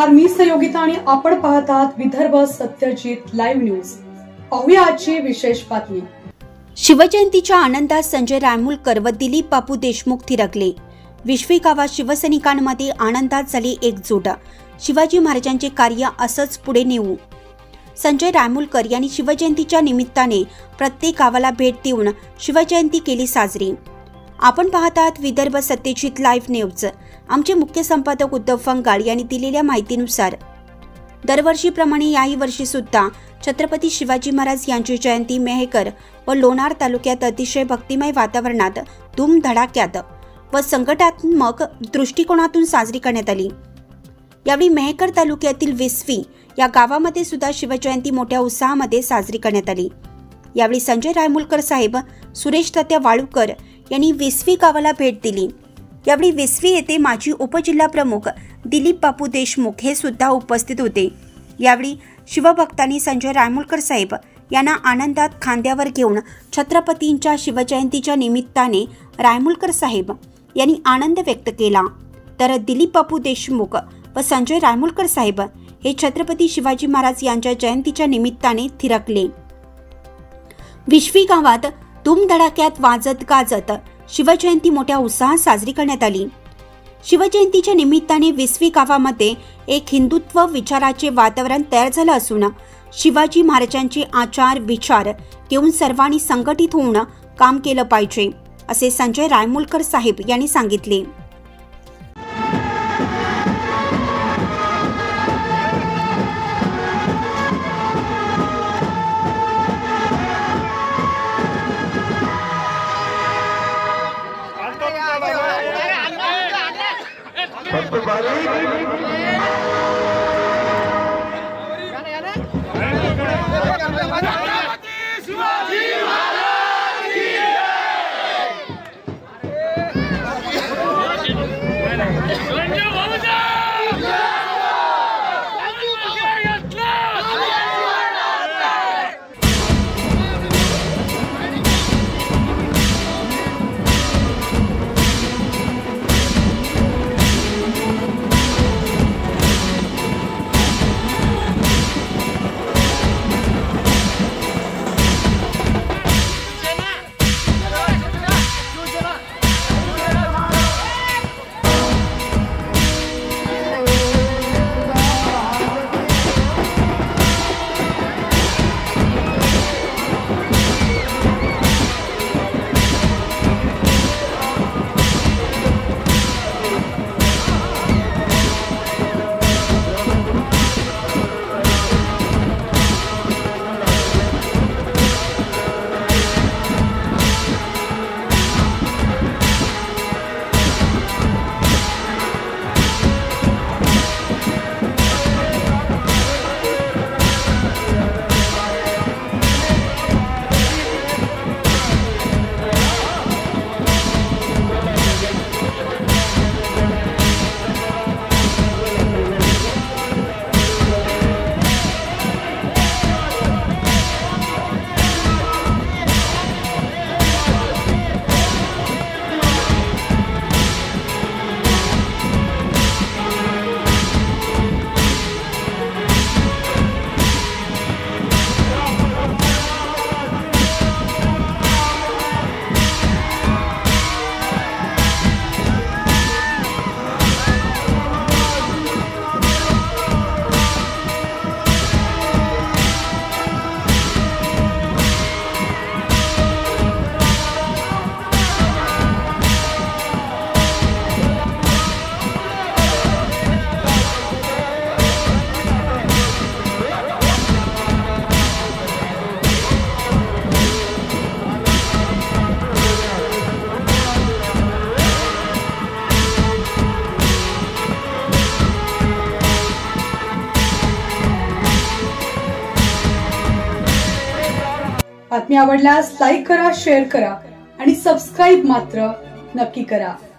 नमस्कार, मी सहयोगिता आणि आपण पाहत आहात विदर्भ सत्यजित लाईव्ह न्यूज। पाहूया आजची विशेष बातमी। शिवजयंतीच्या आनंदात संजय रायमुलकर व दिलीप बापू देशमुख थिरकले। विश्वी गावात शिवसैनिकांमध्ये आनंदात झाली एकजूट। शिवाजी महाराजांचे कार्य असंच पुढे नेऊ। संजय रायमुलकर यांनी शिवजयंतीच्या निमित्ताने प्रत्येक गावाला भेट देऊन शिवजयंती केली साजरी। आपण पाहत आहात विदर्भ सत्यजित लाईव्ह न्यूज। आमचे मुख्य संपादक उद्धव फंगाळ यांनी दिलेल्या माहितीनुसार दरवर्षीप्रमाणे याही वर्षी सुद्धा छत्रपती शिवाजी महाराज यांची जयंती मेहकर व लोणार तालुक्यात अतिशय भक्तिमय वातावरणात धूमधडाक्यात व संघटनात्मक दृष्टिकोनातून साजरी करण्यात आली। यावेळी मेहकर तालुक्यातील विस्वी या गावामध्ये सुद्धा शिवजयंती मोठ्या उत्साहामध्ये साजरी करण्यात आली। यावेळी संजय रायमुलकर साहेब, सुरेश तात्या वाळूकर यांनी विस्वी गावाला भेट दिली। यावेळी विस्वी येथे माजी उपजिल्हा प्रमुख दिलीप बापू देशमुख हे सुद्धा उपस्थित होते। यावेळी शिवभक्तांनी संजय रायमुलकर साहेब यांना आनंदात खांद्यावर घेऊन छत्रपतींच्या शिवजयंतीच्या निमित्ताने रायमुलकर साहेब यांनी आनंद व्यक्त केला। तर दिलीप बापू देशमुख व संजय रायमुलकर साहेब हे छत्रपती शिवाजी महाराज यांच्या जयंतीच्या निमित्ताने थिरकले। विश्वी गावात धूमधडाक्यात वाजत गाजत शिवजयंती मोठ्या उत्साहात साजरी करण्यात आली। शिवजयंतीच्या निमित्ताने विस्वी गावामध्ये एक हिंदुत्व विचाराचे वातावरण तयार झालं असून शिवाजी महाराजांचे आचार विचार घेऊन सर्वांनी संघटित होऊन काम केलं पाहिजे, असे संजय रायमुलकर साहेब यांनी सांगितले। बातमी आवडल्यास लाईक करा, शेअर करा आणि सबस्क्राईब मात्र नक्की करा।